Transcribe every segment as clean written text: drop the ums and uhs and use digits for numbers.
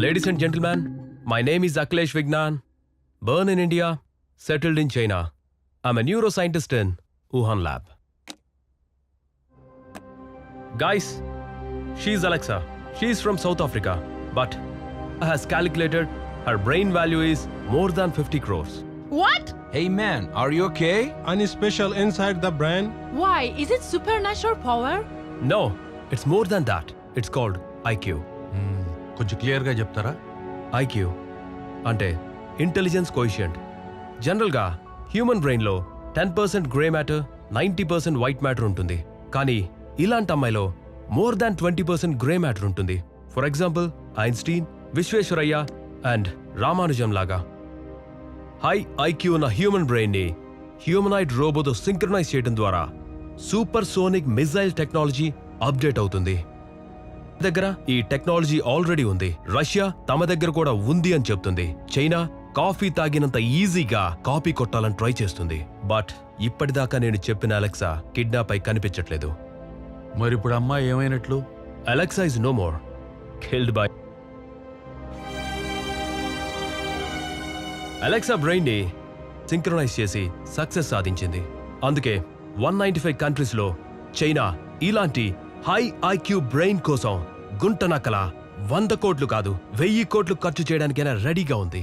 Ladies and gentlemen, my name is Akhilesh Vignan, born in India, settled in China. I'm a neuroscientist in Wuhan lab. Guys, she's Alexa. She's from South Africa, but has calculated her brain value is more than 50 crores. What? Hey man, are you okay? Any special inside the brain? Why? Is it supernatural power? No, it's more than that. It's called IQ. కొంచెం క్లియర్గా చెప్తారా? IQ అంటే intelligence coefficient. జనరల్గా human బ్రెయిన్లో 10% grey matter, 90% white matter ఉంటుంది. కానీ ఇలాంటి అమ్మాయిలో మోర్ దాన్ 20% గ్రే మ్యాటర్ ఉంటుంది. For example Einstein, Visvesvaraya and Ramanujam లాగా. హై ఐక్యూ ఉన్న హ్యూమన్ బ్రెయిన్ని హ్యూమనాయిడ్ రోబోతో సింక్రనైజ్ చేయడం ద్వారా super sonic missile technology update అవుతుంది. దగ్గర ఈ టెక్నాలజీ ఆల్రెడీ ఉంది. రష్యా తమ దగ్గర కూడా ఉంది అని చెప్తుంది. చైనా కాఫీ తాగినంత ఈజీగా కాపీ కొట్టాలని ట్రై చేస్తుంది. బట్ ఇప్పటిదాకా నేను చెప్పిన అలెక్సా కిడ్నాప్ అయి కనిపించట్లేదు. మరి ఇప్పుడు అమ్మాయి ఏమైనట్లు? Alexa is no more, killed by. Alexa brain ని సింక్రనైజ్ చేసి సక్సెస్ సాధించింది. అందుకే 195 కంట్రీస్ లో చైనా ఇలాంటి హై ఐక్యూ బ్రెయిన్ కోసం గుంటనక్కల 100 కోట్లు కాదు 1000 కోట్లు ఖర్చు చేయడానికైనా రెడీగా ఉంది.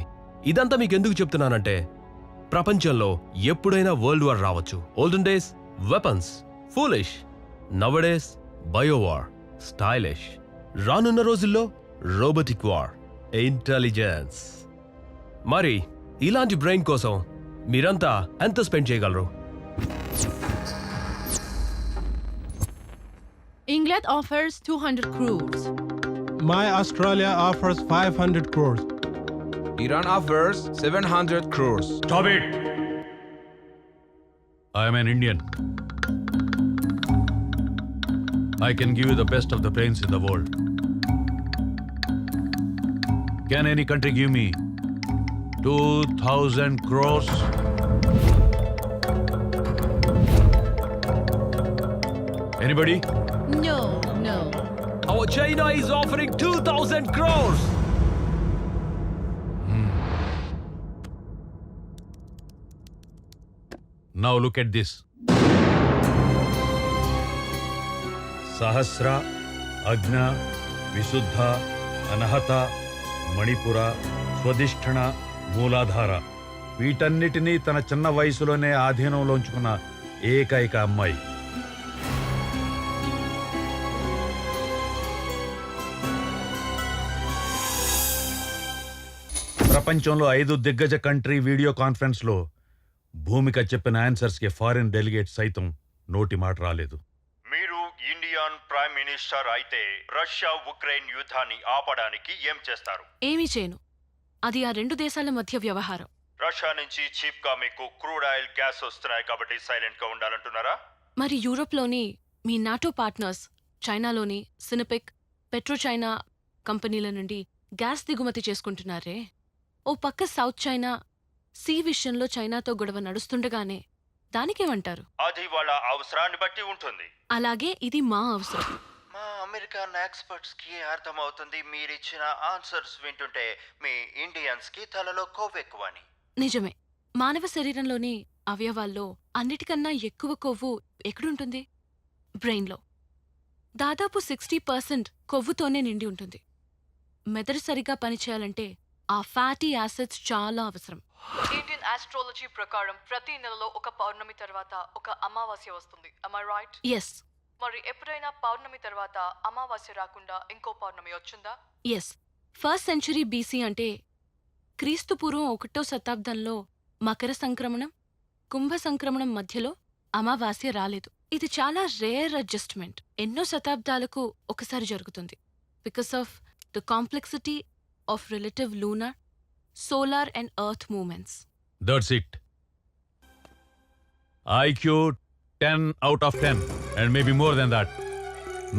ఇదంతా మీకు ఎందుకు చెప్తున్నానంటే ప్రపంచంలో ఎప్పుడైనా వరల్డ్ వార్ రావచ్చు. Olden days weapons, foolish. Nowadays biowar, stylish. రానున్న రోజుల్లో రోబోటిక్ వార్, ఇంటెలిజెన్స్. మరి ఇలాంటి బ్రెయిన్ కోసం మీరంతా ఎంత స్పెండ్ చేయగలరు? England offers 200 crores. My Australia offers 500 crores. Iran offers 700 crores. Stop it! I am an Indian. I can give you the best of the brains in the world. Can any country give me 2,000 crores? Anybody? No. Our China is offering 2,000 crores. Now look at this. Sahasra, Agna, Visuddha, Anahata, Manipura, Swadhisthana, Mooladhara. వీటన్నిటినీ తన చిన్న వయసులోనే ఆధీనంలో ఉంచుకున్న ఏకైక అమ్మాయి. ప్రపంచంలో 5 దిగ్గజ కంట్రీ వీడియో కాన్ఫరెన్స్ లో భూమిక చెప్పిన ఆన్సర్స్ కి ఫారిన్ డెలిగేట్ సైతం నోటి మాట రాలేదు. మీరు ఇండియన్ ప్రైమ్ మినిస్టర్ అయితే రష్యా ఉక్రెయిన్ యుద్ధాన్ని ఆపడానికి ఏం చేస్తారు? ఏమీ చేయను. అది ఆ రెండు దేశాల మధ్య వ్యవహారం. రష్యా నుంచి చీప్ గా మీకు క్రూడ్ ఆయిల్, గ్యాస్ వస్తున్నాయి కాబట్టి సైలెంట్ గా ఉండాలంటున్నారా? మరి యూరోప్లోని మీ నాటో పార్ట్నర్స్ చైనాలోని సినపెక్, పెట్రో చైనా కంపెనీల నుండి గ్యాస్ దిగుమతి చేసుకుంటున్నారే. ఓ పక్క సౌత్ చైనా సీ విషయంలో చైనాతో గొడవ నడుస్తుండగానే దానికేమంటారు? అది వాళ్ళ అవసరాన్ని బట్టి ఉంటుంది. అలాగే ఇది మా అవసరం. మా అమెరికన్ ఎక్స్పర్ట్స్ కి అర్థమవుతుంది మీరిచ్చిన ఆన్సర్స్ వింటుంటే మీ ఇండియన్స్ కి తలలో కొవ్వెక్కువని. నిజమే. మానవ శరీరంలోని అవయవాల్లో అన్నిటికన్నా ఎక్కువ కొవ్వు ఎక్కడుంటుంది? బ్రెయిన్లో. దాదాపు 60% కొవ్వుతోనే నిండి ఉంటుంది. మెదడు సరిగా పనిచేయాలంటే ఆ ఫ్యాటీ యాసిడ్స్ చాలా అవసరం. ఇండియన్ ఆస్ట్రాలజీ ప్రకారం ప్రతి నెలలో ఒక పౌర్ణమి తర్వాత ఒక అమావాస్య వస్తుంది. Am I right? ఎస్. మరి ఎప్పుడైనా పౌర్ణమి తర్వాత అమావాస్య రాకుండా ఇంకో పౌర్ణమి వచ్చిందా? ఎస్. 1st century BC అంటే క్రీస్తుపూర్వం 1వ శతాబ్దంలో మకర సంక్రమణం, కుంభ సంక్రమణం మధ్యలో అమావాస్య రాలేదు. ఇది చాలా రేర్ అడ్జస్ట్మెంట్. ఎన్నో శతాబ్దాలకు ఒకసారి జరుగుతుంది. Because of the complexity of relative lunar, solar and earth movements. That's it. IQ 10 out of 10 and maybe more than that.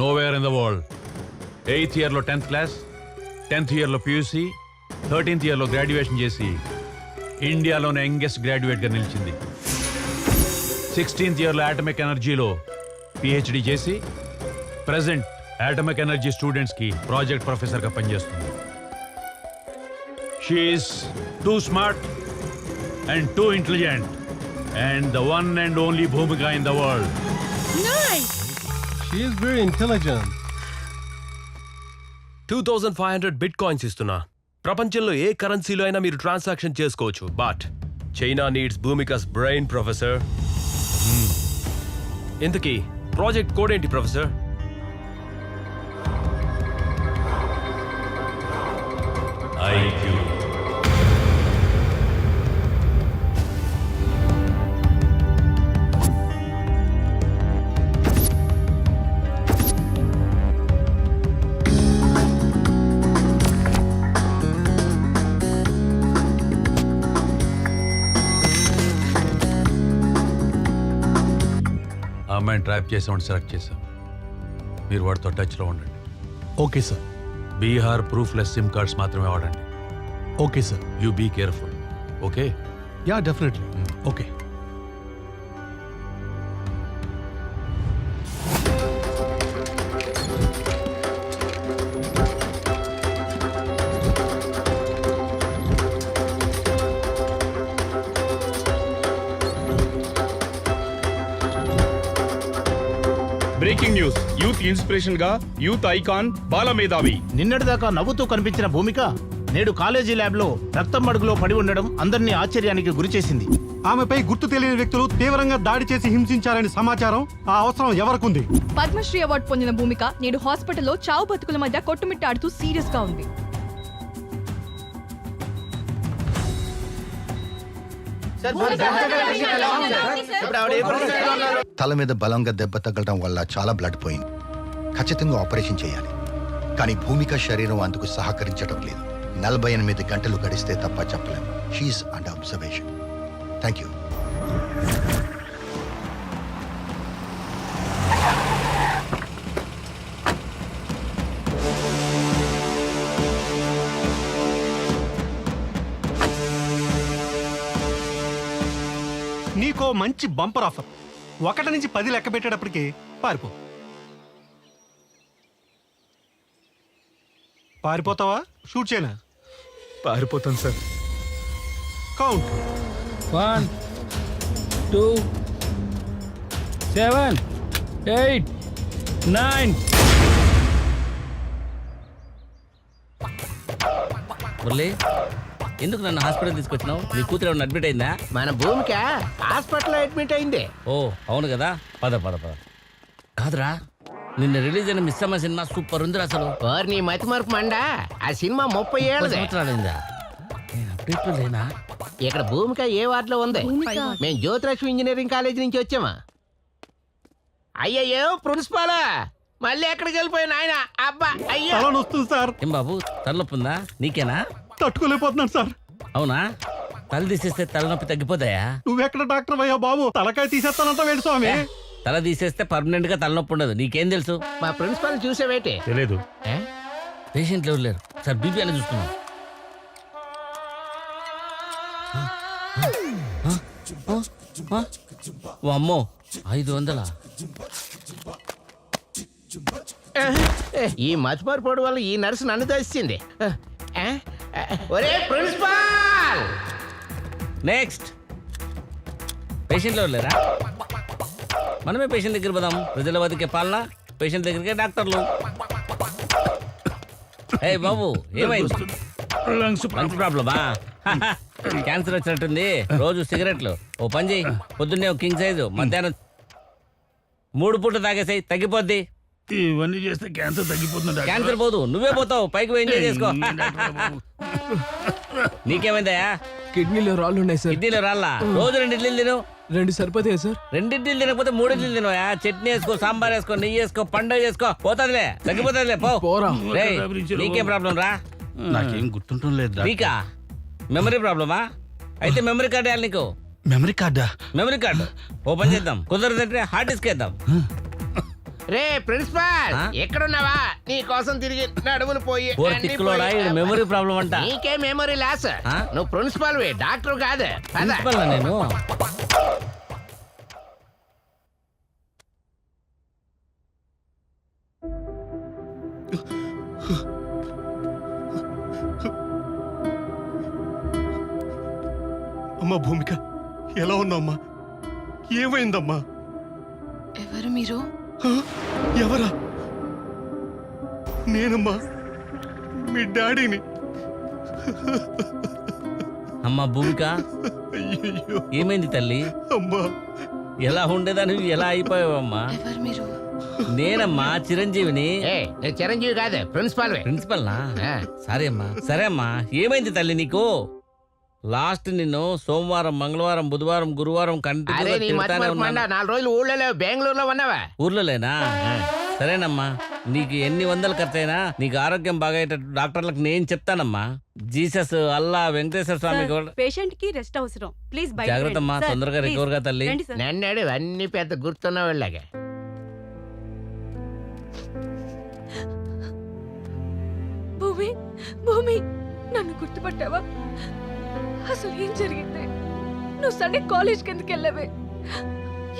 Nowhere in the world. 8th year లో 10th class, 10th year లో PUC, 13th year లో graduation చేసి ఇండియాలోనే youngest గ్రాడ్యుయేట్గా నిలిచింది. 16th year లో atomic ఎనర్జీలో PhD చేసి present atomic energy స్టూడెంట్స్కి ప్రాజెక్ట్ ప్రొఫెసర్గా పనిచేస్తుంది. She is too smart and too intelligent and the one and only Bhumika in the world. She is very intelligent. 2500 bitcoins ఇస్తున్నా. ప్రపంచంలో ఏ కరెన్సీలో అయినా మీరు ట్రాన్సాక్షన్ చేసుకోవచ్చు. బట్ చైనా నీడ్స్ భూమికాస్ బ్రెయిన్ ప్రొఫెసర్. ఇంతకీ ప్రాజెక్ట్ కోడ్ ఏంటి ప్రొఫెసర్? IQ. ఆ అమ్మాయిని ట్రాప్ చేసామని సెలెక్ట్ చేసాం. మీరు వాడితో టచ్లో ఉండండి. Okay, sir. Bihar proofless SIM cards మాత్రమే వాడండి. Okay, sir. You be careful. Okay? Yeah, definitely. Okay. Breaking news. Youth inspiration గా యూత్ ఐకాన్ బాలమేధావి నిన్నటిదాకా నవ్వుతూ కనిపించిన భూమిక నేడు కాలేజీ ల్యాబ్ లో రక్తం మడుగులో పడి ఉండడం అందరినీ ఆశ్చర్యానికి గురిచేసింది. ఆమెపై గుర్తు తెలియని వ్యక్తులు తీవ్రంగా దాడి చేసి హింసించారని సమాచారం. ఆ అవసరం ఎవరికుంది? పద్మశ్రీ అవార్డు పొందిన భూమిక నేడు హాస్పిటల్లో చావు బతుకుల మధ్య కొట్టుమిట్టాడుతూ సీరియస్ గా ఉంది. తల మీద బలంగా దెబ్బ తగలడం వల్ల చాలా బ్లడ్ పోయింది. ఖచ్చితంగా ఆపరేషన్ చేయాలి. కానీ భూమిక శరీరం అందుకు సహకరించడం లేదు. 48 గంటలు గడిస్తే తప్ప చెప్పలేము. She's under observation. Thank you. నీకో మంచి బంపర్ ఆఫర్. 1 నుంచి 10 లెక్క పెట్టేటప్పటికి పారిపో. పారిపోతావా? షూట్ చేయనా? పారిపోతాను సార్. కౌంట్. 1 2 7 8 9. మురళి, ఎందుకు నన్ను హాస్పిటల్ తీసుకొచ్చినావు? నీ కూతురు ఏమన్నా అడ్మిట్ అయిందా? మన భూమిక హాస్పిటల్లో అడ్మిట్ అయింది. ఓ అవును కదా, పద పద పద. కాదురా, నిన్న రిలీజ్ అయిన మిస్ అమ్మ సినిమా సూపర్ ఉంది అసలు. నీ మతి మరపు మండా. ఆ సినిమా 30 ఏళ్ళ సంవత్సరాలైందా? నేను అప్డేట్లో లేనా? ఇక్కడ భూమిక ఏ వార్డులో ఉంది? మేము జ్యోతిలక్ష్మి ఇంజనీరింగ్ కాలేజ్ నుంచి వచ్చామా. అయ్యయ్యో ప్రిన్సిపాలా, మళ్ళీ ఎక్కడికి వెళ్ళిపోయిన ఆయన? అబ్బా అయ్యో. తల వస్తుంది సార్. ఏం బాబు, తలనొప్పి ఉందా? నీకేనా? తట్టుకోలేకపోతున్నాను సార్. అవునా? తల తీసేస్తే తలనొప్పి తగ్గిపోతాయా? నువ్వెక్కడ డాక్టర్ అయ్యా బాబు? తలకాయ తీసేస్తానంట వేడు స్వామి. తల తీసేస్తే పర్మనెంట్ గా తలనొప్పి ఉండదు. నీకేం తెలుసు? మా ప్రిన్సిపాల్ చూసావేటి? తెలియదు. పేషెంట్లు ఎవరు లేరు సార్, బీపీ అని చూస్తున్నాం. ఓ అమ్మో, 500. ఈ మతిమరు పొడి వల్ల ఈ నర్సు నన్ను దోసింది. ఒరే ప్రిన్సిపాల్. నెక్స్ట్ పేషెంట్లు ఎవరు లేరా? మనమే పేషెంట్ దగ్గర పోదాం. ప్రజల బతికే పాలన, పేషెంట్ దగ్గరికే డాక్టర్లు. ఏ బాబు, ఏమైంది? లంగ్స్ ప్రాబ్లమా? క్యాన్సర్ వచ్చినట్టుంది. రోజు సిగరెట్లు. ఓ పని చేయి, పొద్దున్నే కింగ్ సైజు, మధ్యాహ్నం 3 పూట తాగేసాయి, తగ్గిపోద్ది. ఇవన్నీ చేస్తే క్యాన్సర్ తగ్గిపోతుంది. క్యాన్సర్ పోదు, నువ్వే పోతావు. పైకి పోయి ఎంజాయ్ చేసుకో. నీకేమైందయా? కిడ్నీలో రాళ్ళు ఉన్నాయి సార్. ఇడ్లీలో రాళ్ళ? రోజు 2 ఇడ్లీలు తిను. 2 సరిపోతాయి సార్. 2 ఇడ్లీలు తినకపోతే 3 ఇడ్లీలు తినవా? చట్నీ వేసుకో, సాంబార్ వేసుకో, నెయ్యి వేసుకో, పండుగ చేసుకో, పోతాదిలే, తగ్గిపోతాదిలే. పోరా. నీకేం ప్రాబ్లం రా? నాకేం గుర్తుంటం లేదు. నీకా మెమరీ ప్రాబ్లమా? అయితే మెమరీ కార్డు వేయాలి నీకు. మెమరీ కార్డా? మెమరీ కార్డు ఓపెన్ చేద్దాం. కుదరదంటే హార్డ్ డిస్క్ వేద్దాం. రే ప్రిన్సిపాల్, ఎక్కడున్నావా? నీ కోసం తిరిగి నడుములు పోయి మెమరీ ప్రాబ్లం అంట. నీకే మెమరీ లాస్. నువ్వు ప్రిన్సిపాల్ డాక్టర్ కాదు. ప్రిన్సిపల్ నేను. అమ్మా భూమిక, ఎలా ఉన్నావమ్మా? ఏమైందమ్మా? ఎవరు మీరు? హ? ఎవరా? నేనమ్మా, మీ డాడీని. అమ్మా భూమిక, అయ్యయ్యో ఏమైంది తల్లి? అమ్మా. ఎలా ఉండేదానివి ఎలా అయిపోయావమ్మా? ఎవరు మీరు? నేనమ్మా చిరంజీవిని. నేను చిరంజీవి కాదు, ప్రిన్సిపాల్. ప్రిన్సిపల్నా? సరే అమ్మా ఏమైంది తల్లి నీకు? లాస్ట్ నిన్ను సోమవారం, మంగళవారం, బుధవారం, గురువారం అరే నీ మతి మరపు మండ, 4 రోజులు ఊళ్ళో బెంగళూరులో ఉన్నావా? ఊర్లోలేనా? సరేనమ్మా, నీకు ఎన్ని వందలు ఖర్చైనా నీకు ఆరోగ్యం బాగయ్యేటట్టు డాక్టర్లకు నేను చెప్తానమ్మా. జీసస్, అల్లా, వెంకటేశ్వర స్వామి కూడా. పేషెంట్ కి రెస్ట్ అవసరం. ప్లీజ్ జాగ్రత్త అమ్మా, తొందరగా రికవర్ గా తల్లి. నన్నాడు అన్ని పెద్ద గుర్తున్న వాళ్ళగా. భూమి, భూమి, నన్ను గుర్తుపట్టావా? అసలు ఏం జరిగింది? నువ్వు సండే కాలేజ్కి ఎందుకు వెళ్ళావే?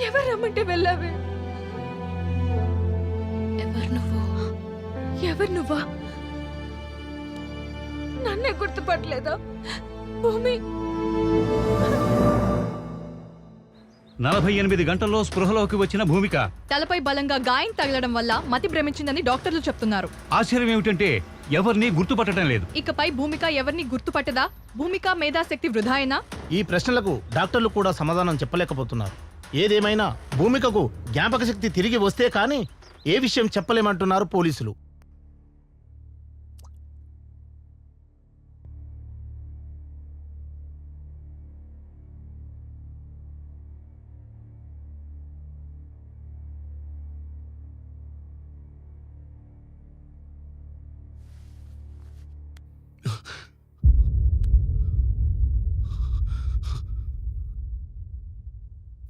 ఎవరు రమ్మంటే వెళ్ళావే? ఎవరు నువ్వు? ఎవరు నువ్వా? నన్నే గుర్తుపట్టలేదా? భూమి, 48 గంటల్లో స్పృహలోకి వచ్చిన భూమిక. తలపై బలంగా గాయం తగలడం వల్ల మతి భ్రమించిందని డాక్టర్లు చెప్తున్నారు. ఆశ్చర్యం ఏమిటంటే ఎవరిని గుర్తుపట్టడం లేదు. ఇకపై భూమిక ఎవరిని గుర్తుపట్టదా? భూమిక మేధాశక్తి వృధాయేనా? ఈ ప్రశ్నలకు డాక్టర్లు కూడా సమాధానం చెప్పలేకపోతున్నారు. ఏదేమైనా భూమికకు జ్ఞాపక శక్తి తిరిగి వస్తే కానీ ఏ విషయం చెప్పలేమంటున్నారు పోలీసులు.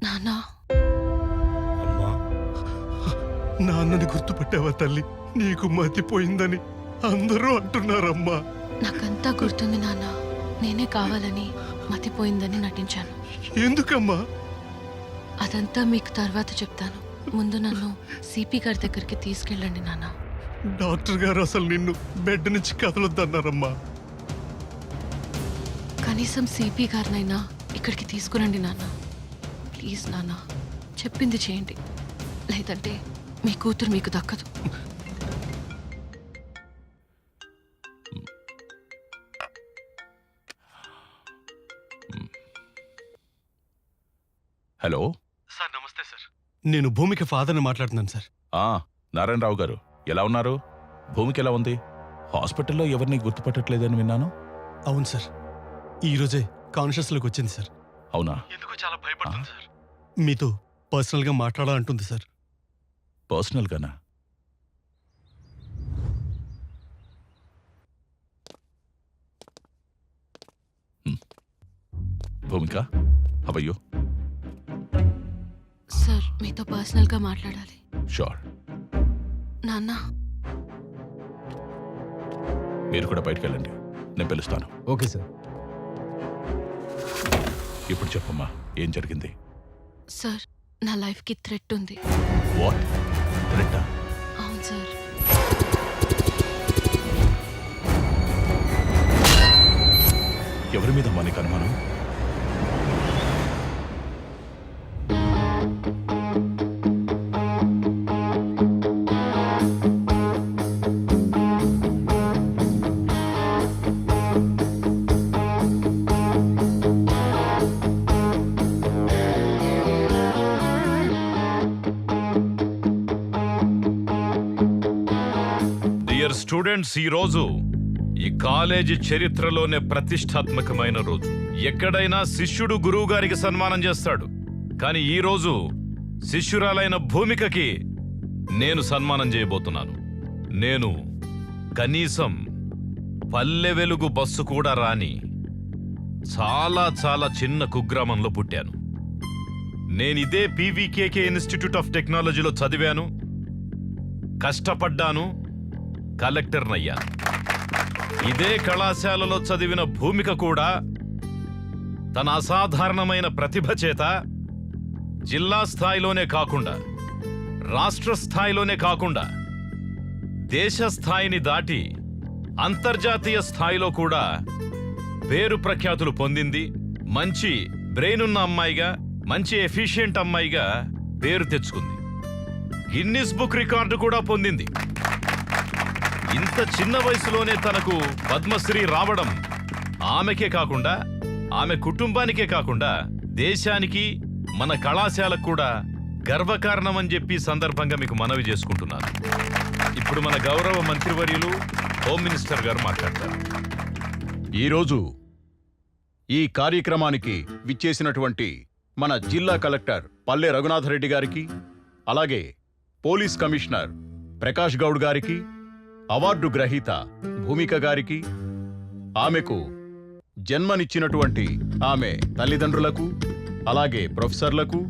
నాన్నా, అమ్మా, నాన్నని గుర్తుపట్టావా తల్లి? నీకు మతిపోయిందని అందరూ అంటున్నారమ్మా. నాకంతా గుర్తుంది నాన్న. నేనే కావాలని మతిపోయిందని నటించాను. ఎందుకమ్మా? అదంతా మీకు తర్వాత చెప్తాను. ముందు నన్ను సిపి గారి దగ్గరికి తీసుకెళ్ళండి నాన్న. డాక్టర్ గారు అసలు నిన్ను బెడ్ నుంచి కదలొద్దన్నారమ్మా. కనీసం సిపి గారినైనా ఇక్కడికి తీసుకురండి నాన్న. ప్లీజ్ నాన్న, చెప్పింది చేయండి. లేదంటే మీ కూతురు మీకు దక్కదు. హలో సార్ నమస్తే సార్. నేను భూమిక ఫాదర్ని మాట్లాడుతున్నాను సార్. నారాయణరావు గారు ఎలా ఉన్నారు? భూమికి ఎలా ఉంది? హాస్పిటల్లో ఎవరిని గుర్తుపట్టట్లేదని విన్నాను. అవును సార్, ఈరోజే కాన్షియస్లోకి వచ్చింది సార్. అవునా? ఎందుకు చాలా భయపడుతుంది సార్. మీతో పర్సనల్గా మాట్లాడాలంటుంది సార్. పర్సనల్గానా? Bhoomika, how are you? Sir, మీతో పర్సనల్గా మాట్లాడాలి. షూర్. నాన్న, మీరు కూడా బయటకు వెళ్ళండి, నేను పిలుస్తాను. Okay sir. ఇప్పుడు చెప్పమ్మా, ఏం జరిగింది? సార్, నా లైఫ్కి థ్రెట్ ఉంది. వాట్? థ్రెట్టా? అవును సార్. ఎవరి మీద మనకి అనుమానం? స్టూడెంట్స్, ఈ రోజు ఈ కాలేజీ చరిత్రలోనే ప్రతిష్టాత్మకమైన రోజు. ఎక్కడైనా శిష్యుడు గురువు గారికి సన్మానం చేస్తాడు, కానీ ఈ రోజు శిష్యురాలైన భూమికకి నేను సన్మానం చేయబోతున్నాను. నేను కనీసం పల్లె వెలుగు బస్సు కూడా రాని చాలా చాలా చిన్న కుగ్రామంలో పుట్టాను. నేనిదే పీవీకేకే ఇన్స్టిట్యూట్ ఆఫ్ టెక్నాలజీలో చదివాను, కష్టపడ్డాను, కలెక్టర్నయ్యాను. ఇదే కళాశాలలో చదివిన భూమిక కూడా తన అసాధారణమైన ప్రతిభ చేత జిల్లా స్థాయిలోనే కాకుండా, రాష్ట్ర స్థాయిలోనే కాకుండా, దేశ స్థాయిని దాటి అంతర్జాతీయ స్థాయిలో కూడా పేరు ప్రఖ్యాతులు పొందింది. మంచి బ్రెయిన్ ఉన్న అమ్మాయిగా, మంచి ఎఫిషియెంట్ అమ్మాయిగా పేరు తెచ్చుకుంది. గిన్నిస్ బుక్ రికార్డు కూడా పొందింది. ఇంత చిన్న వయసులోనే తనకు పద్మశ్రీ రావడం ఆమెకే కాకుండా, ఆమె కుటుంబానికే కాకుండా, దేశానికి, మన కళాశాలకు కూడా గర్వకారణం అని చెప్పి సందర్భంగా మీకు మనవి చేసుకుంటున్నాను. ఇప్పుడు మన గౌరవ మంత్రివర్యులు హోమ్ మినిస్టర్ గారు మాట్లాడతారు. ఈరోజు ఈ కార్యక్రమానికి విచ్చేసినటువంటి మన జిల్లా కలెక్టర్ పల్లె రఘునాథరెడ్డి గారికి, అలాగే పోలీస్ కమిషనర్ ప్రకాష్ గౌడ్ గారికి, అవార్డు గ్రహీత భూమిక గారికి, ఆమెకు జన్మనిచ్చినటువంటి ఆమె తల్లిదండ్రులకు, అలాగే ప్రొఫెసర్లకు,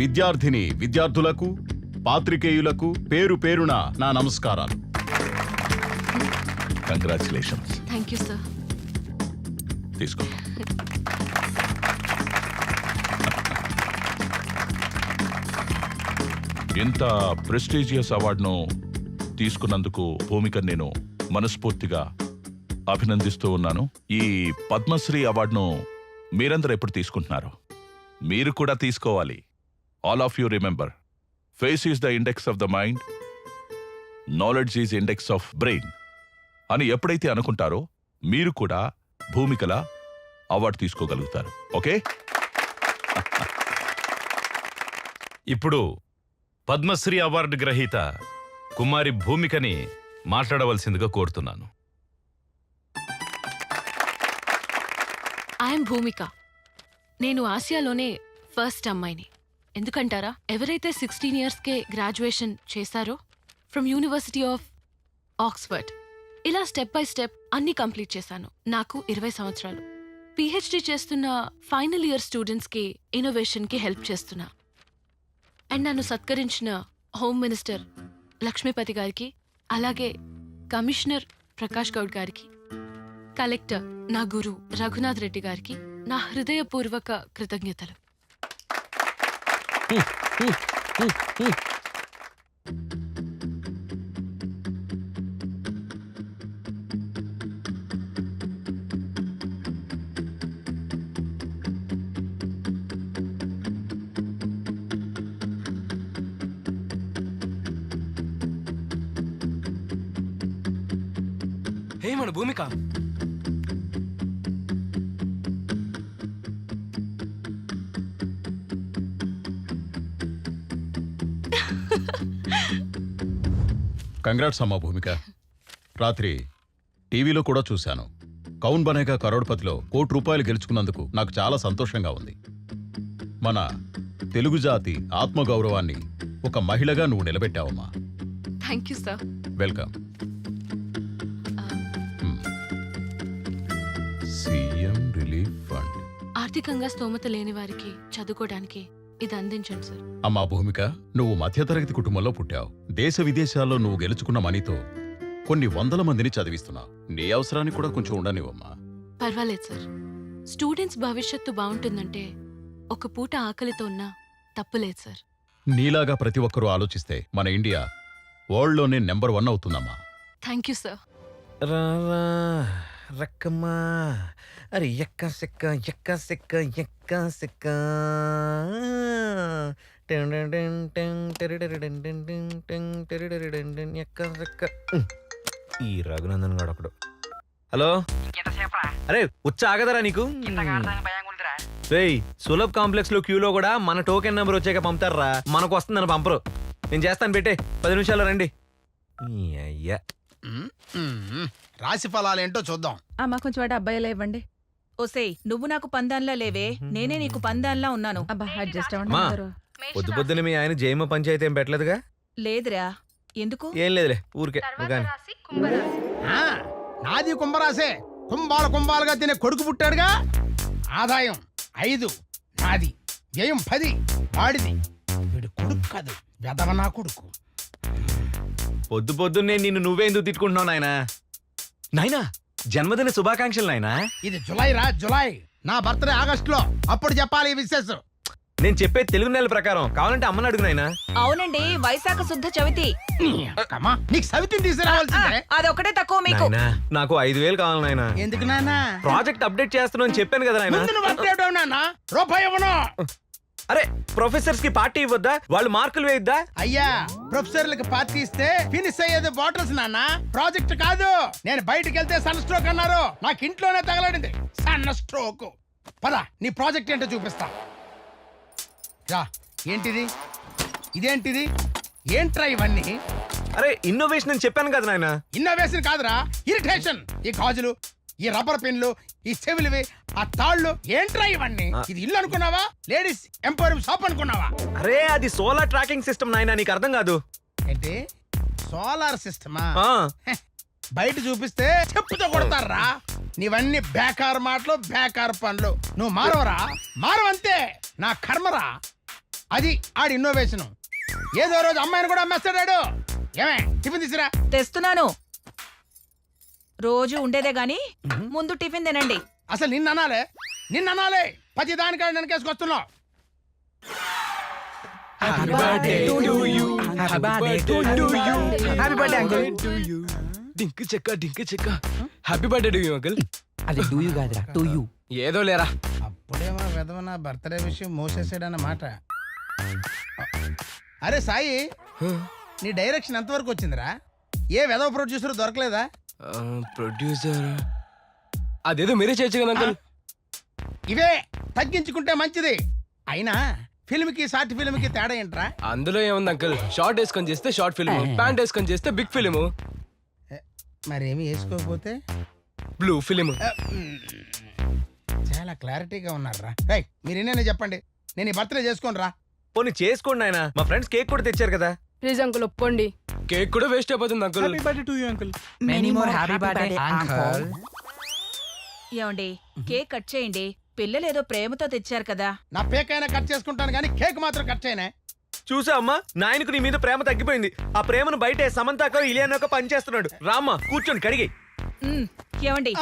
విద్యార్థులకు, పాత్రికేయులకు పేరు పేరున నా నమస్కారాలు. కంగ్రాచులేషన్స్. Thank you sir. తీసుకో. ఇంత ప్రెస్టీజియస్ అవార్డును తీసుకున్నందుకు భూమిక నేను మనస్ఫూర్తిగా అభినందిస్తూ ఉన్నాను. ఈ పద్మశ్రీ అవార్డును మీరందరూ ఎప్పుడు తీసుకుంటున్నారు? మీరు కూడా తీసుకోవాలి. All of you remember, face is the index of the mind, knowledge is index of brain అని ఎప్పుడైతే అనుకుంటారో మీరు కూడా భూమికలా అవార్డు తీసుకోగలుగుతారు. ఓకే? ఇప్పుడు పద్మశ్రీ అవార్డు గ్రహీత కుమారి భూమికని మాట్లాడవలసిందిగా కోరుతున్నాను. ఐఎమ్ భూమిక. నేను ఆసియాలోనే ఫస్ట్ అమ్మాయిని. ఎందుకంటారా? ఎవరైతే 16 ఇయర్స్కే గ్రాడ్యుయేషన్ చేశారో ఫ్రమ్ యూనివర్సిటీ ఆఫ్ ఆక్స్ఫర్డ్, ఇలా స్టెప్ బై స్టెప్ అన్ని కంప్లీట్ చేశాను. నాకు 20 సంవత్సరాలు. పిహెచ్డి చేస్తున్న ఫైనల్ ఇయర్ స్టూడెంట్స్కి ఇన్నోవేషన్కి హెల్ప్ చేస్తున్నా. అండ్ నన్ను సత్కరించిన హోమ్ మినిస్టర్ లక్ష్మీపతి గారికి, అలాగే కమిషనర్ ప్రకాష్ గౌడ్ గారికి, కలెక్టర్ నా గురు రఘునాథ్ రెడ్డి గారికి నా హృదయపూర్వక కృతజ్ఞతలు. హే మన భూమిక, కంగ్రాట్స్ అమ్మా భూమిక. రాత్రి టీవీలో కూడా చూశాను. కౌన్ బనేగా కరోడ్పతిలో ₹1,00,00,000 గెలుచుకున్నందుకు నాకు చాలా సంతోషంగా ఉంది. మన తెలుగు జాతి ఆత్మగౌరవాన్ని ఒక మహిళగా నువ్వు నిలబెట్టావమ్మా. Thank you sir. Welcome. CM relief fund. ఆర్థికంగా స్తోమత లేని వారికి చదువుకోవడానికి ఇది అందించండి సార్. అమ్మా భూమిక, నువ్వు మధ్యతరగతి కుటుంబంలో పుట్టావు. దేశ విదేశాల్లో నువ్వు గెలుచుకున్న మనీతో కొన్ని 100 మందిని చదివిస్తున్నావు. నీ అవసరానికి కూడా కొంచెం ఉండనివమ్మా. పర్వాలేదు సార్. స్టూడెంట్స్ భవిష్యత్తు బాగుంటుందంటే ఒక పూట ఆకలితో ఉన్నా తప్పులేదు సార్. నీలాగా ప్రతి ఒక్కరూ ఆలోచిస్తే మన ఇండియా వరల్డ్లోనే నెంబర్ 1 అవుతుందమ్మా. Thank you sir. రక్కమ్మా, అరే ఎక్క సెక్క ఎక్క సెక్క ఎక్క సెక్క. ఈ రఘునందన్ గాడు ఒకడు. హలో, అరే ఉచ్చ ఆగదరా నీకు? రేయ్, సులభ్ కాంప్లెక్స్ లో క్యూలో కూడా మన టోకెన్ నెంబర్ వచ్చాక పంపుతారా, మనకు వస్తుందని పంపరు. నేను చేస్తాను, పెట్టే 10 నిమిషాల్లో రండి. అయ్యా, రాశి ఫలాలేంటో చూద్దాం. అమ్మా కొంచెం వాటి అబ్బాయిలా ఇవ్వండి. ఓసేయ్, నువ్వు నాకు పందాన్లా లేవే, నేనే నీకు పందాన్లా ఉన్నాను. అబ్బా అడ్జస్ట్ అమ్మా, పొద్దు పొద్దున మీ ఆయన జైమ పంచాయతీ ఏం పెట్టలేదుగా? లేదురా. ఎందుకు? ఏం లేదులే, ఊరికే. నాది కుంభరాసే. కుంభాలుగా తినే కొడుకు పుట్టాడుగా. ఆదాయం 5 నాది, వ్యయం 10 వాడిది. వీడు కొడుకు కాదు, వెదవ నా కొడుకు. పొద్దు పొద్దున్నే నిన్ను నువ్వే ఎందుకు తిట్టుకుంటున్నావు నాయనా? నాయనా, జన్మదిన శుభాకాంక్షలు నాయనా. ఇది జులై రా, జులై. నా బర్త్డే ఆగస్టులో, అప్పుడు చెప్పాలి ఈ విశేషం. నేను చెప్పే తెలుగు నెల ప్రకారం కావాలంటే అమ్మని అడుగు నాయనా. అవునండి, వైశాఖ శుద్ధ చవితి. నీకు సవితిని తీసుకురావాల్సిందే. అదొకటే తక్కువ మీకు. నాయనా, నాకు 5,000 కావాలి నాయనా. ఎందుకు నాన్న? ప్రాజెక్ట్ అప్డేట్ చేస్తున్నాను అని చెప్పాను కదా నాయనా. ముందు నువ్వు అప్డేట్ అవ్వు నాన్న. రూపాయి ఇవ్వను. అరే ప్రొఫెసర్స్ కి పార్టీ ఇవ్వద్దా? వాళ్ళు మార్కులు వేయద్దా? అయ్యా, ప్రొఫెసర్లకు పార్టీ ఇస్తే ఫినిష్ అయ్యేది బాటిల్స్ నాన్న, ప్రాజెక్ట్ కాదు. నేను బయటికి వెళ్తే సన్ స్ట్రోక్ అన్నారు, నాకు ఇంట్లోనే తగలడింది సన్న స్ట్రోక్. పద, నీ ప్రాజెక్ట్ ఏంటో చూపిస్తా. రా. ఏంటిది? ఇదేంటిది? ఏంట్రా ఇవన్నీ? అరే ఇన్నోవేషన్ అని చెప్పాను కదా నాయనా. ఇన్నోవేషన్ కాదురా, ఇరిటేషన్. ఈ గాజులు, ఈ రబ్బర్ పెన్లు, ఈ చెవులివి, ఆ తాళ్ళు, ఏంట్రా ఇవన్నీ? ఇది ఇల్లు అనుకున్నావా? లేడీస్ ఎంపోరియం షాప్ అనుకున్నావా? అరే అది సోలార్ ట్రాకింగ్ సిస్టమ్ నాయనా, నీకు అర్థం కాదు. ఏంటి సోలార్ సిస్టమా? బయట చూపిస్తే చెప్పుతో కొడతారా? నీవన్నీ బేకార్ మాటలు, బేకార్ పనులు. నువ్వు మారవరా? మారవంతే. నా కర్మరా. అది ఆడి ఇన్నోవేషన్. ఏదో రోజు అమ్మాయిని కూడా అమ్మేస్తాడాడు. ఏమే, టిఫిన్ తీసురా. తెస్తున్నాను. రోజు ఉండేదే గాని ముందు టిఫిన్ తినండి. అసలు నిన్ననాలే, ప్రతి దానికాడ వెనకేసుకొస్తున్నావు. డింక్ చెక్క happy birthday to you uncle. అది డూ యూ కాదురా, టు యూ. ఏదో లేరా. అప్పుడేమో విధవ నా బర్త్డే విషయం మోసేసాడన్నమాట. అరే సాయి, నీ డైరెక్షన్ ఎంతవరకు వచ్చిందిరా? ఏ విధవ ప్రొడ్యూసర్ దొరకలేదా? ప్రొడ్యూసర్ అదేదో మీరే చేయొచ్చు కదా అంకుల్. ఇవే తగ్గించుకుంటే మంచిది. అయినా ఫిల్మ్ కి షార్ట్ ఫిల్మ్ కి తేడా ఏంట్రా? అందులో ఏముంది అంకుల్, షార్ట్ వేసుకొని చేస్తే షార్ట్ ఫిల్మ్, ప్యాంట్ వేసుకొని చేస్తే బిగ్ ఫిల్మ్. మరేమి వేసుకోకపోతే బ్లూ ఫిల్మ్. చాలా క్లారిటీగా ఉన్నారా? మీరు ఎన్నైనా చెప్పండి, నేను ఈ బర్త్డే చేసుకోను రా. పోనీ చేసుకోండి నాయనా, మా ఫ్రెండ్స్ కేక్ కూడా తెచ్చారు కదా. ప్లీజ్ అంకుల్ ఒప్పుకోండి. కేక్ కూడా వేస్ట్ అయిపోతుంది uncle. Happy birthday to you uncle. Many more happy birthday uncle. ఏమండి, కేక్ కట్ చేయండి. పిల్లలు ఏదో ప్రేమతో తెచ్చారు కదా. నా పేకైనా కట్ చేసుకుంటాను కానీ కేక్ మాత్రం కట్ చేయనే. చూసా అమ్మా, నాయనకు నీ మీద ప్రేమ తగ్గిపోయింది. ఆ ప్రేమను బయటే సమంతాకో ఇలియానోకో పనిచేస్తున్నాడు. రామ్మా కూర్చొని కడిగి. ఏమండి,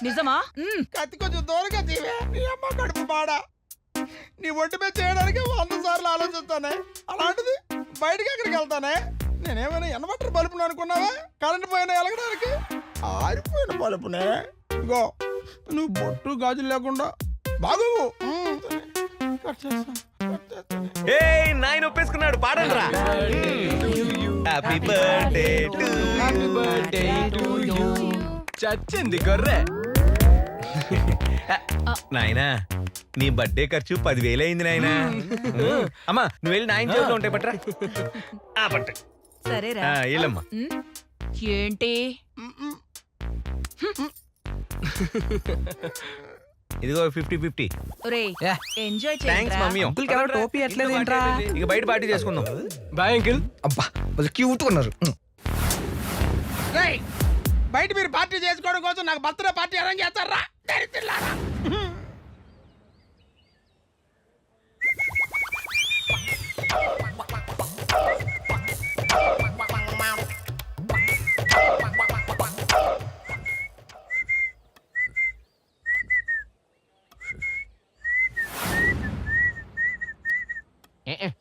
నిజమా? కత్తి కొంచెం దూరంగా తీవే. నీ అమ్మ కడుపు బాడా. నీ ఒంటి మీద చేయడానికి 100 సార్లు ఆలోచిస్తానే, అలాంటిది బయటకి ఎక్కడికి వెళ్తానే? నేనేమైనా ఎనబట్టర్ బలుపును అనుకున్నావా? కరెంట్ పోయినా ఎలగడానికి ఆరిపోయిన బలుపునే. గో, నువ్వు బొట్టు గాజులు లేకుండా బాగు. ఏయ్ నాయన ఒప్పేసుకున్నాడు, పాడండి రా. Happy birthday to you. చచ్చింది గొర్రె. నాయనా, నీ బర్త్డే ఖర్చు 10,000 అయింది నాయనా. అమ్మా నువ్వు వెళ్ళి నాయన చేతిలో ఉంటాయి పట్రా. పట్ట సరేరా. వెళ్ళమ్మా. ఏంటి ఇదిగో 50-50. Enjoy thanks mummy. టోపీ ఎట్లేదేంట్రా? ఇక బయట పార్టీ చేసుకుందాం. Bye uncle. అబ్బా వాళ్ళు క్యూట్ ఉన్నారు. బయట మీరు పార్టీ చేసుకోవడం కోసం నాకు బర్త్డే పార్టీ అరేంజ్ చేస్తారా?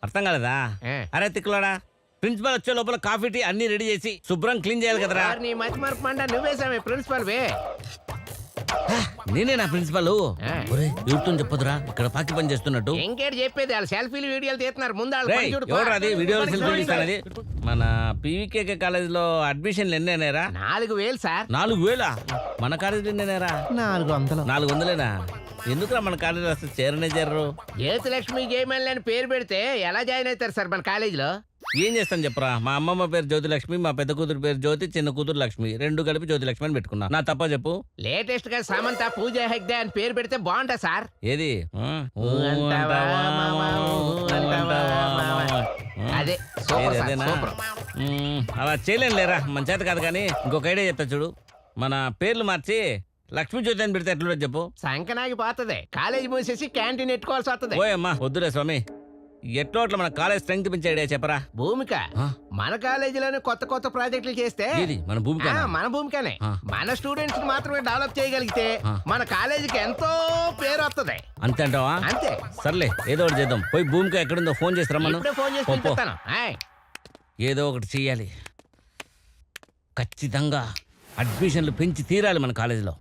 అర్థం కాలేదా? అరే తిక్కులాడా, ప్రిన్సిపల్ వచ్చే లోపల కాఫీ టీ అన్ని రెడీ చేసి శుభ్రం క్లీన్ చేయాలి కదరా. నీ మతి మరపు మంట నువ్వేసామే ప్రిన్సిపల్ వే. నేనే నా ప్రిన్సిపల్. యూట్తో చెప్పదురా ఇక్కడ పాకి పని చేస్తున్నట్టు. ఇంకేటి చెప్పేది, వాళ్ళు సెల్ఫీలు వీడియోలు తీస్తున్నారు. ముందు ఎవరు వీడియోలు సెల్ఫీలు తీస్తానది? మన పీవీకే కాలేజీలో అడ్మిషన్లు ఎన్ని అయినారా? 4,000 సార్. 4,000? మన కాలేజీలో ఎన్ని అయినారా? 400. 400లేనా? ఎందుకురా మన కాలేజీలో అసలు చేరనే చేరరు? జ్యోతిలక్ష్మి జయమల్లి అని పేరు పెడితే ఎలా జాయిన్ అవుతారు సార్ మన కాలేజీలో? ఏం చేస్తాను చెప్పరా, మా అమ్మమ్మ పేరు జ్యోతిలక్ష్మి, మా పెద్ద కూతురు పేరు జ్యోతి, చిన్న కూతురు లక్ష్మి, రెండు కలిపి జ్యోతిలక్ష్మి అని పెట్టుకున్నా. నా తప్ప చెప్పు. లేటెస్ట్ గా సమంత పూజ హెగ్డే అని పేరు పెడితే బాగుంటా సార్. ఏది అదే అలా చేయలేను లేరా, మన చేత కాదు. కానీ ఇంకొక ఐడియా చెప్తా చూడు. మన పేర్లు మార్చి లక్ష్మీ జ్యోతి అని పెడితే ఎట్లా చెప్పు? సంకనాగి పోతుంది. కాలేజీ మూసేసి క్యాంటీన్ ఎట్టుకోవాల్సి వస్తుంది. ఓయమ్మా వద్దులే స్వామి, ఎట్లో అట్లా మన కాలేజ్ స్ట్రెంగ్త్ పెంచే ఐడియా చెప్పరా. భూమిక మన కాలేజీలోనే కొత్త కొత్త ప్రాజెక్టులు చేస్తే ఇది మన భూమిక మన భూమికనే మన స్టూడెంట్స్ మాత్రమే డెవలప్ చేయగలిగితే మన కాలేజీకి ఎంతో పేరు వస్తుంది. అంతే అంటావా? అంతే. సర్లే ఏదో ఒకటి చేద్దాం. పోయి భూమిక ఎక్కడుందో ఫోన్ చేసి రమ్మను. ఇప్పుడే ఫోన్ చేసి పో, పో. పిలుస్తాను. ఏదో ఒకటి చెయ్యాలి. ఖచ్చితంగా అడ్మిషన్లు పెంచి తీరాలి మన కాలేజీలో.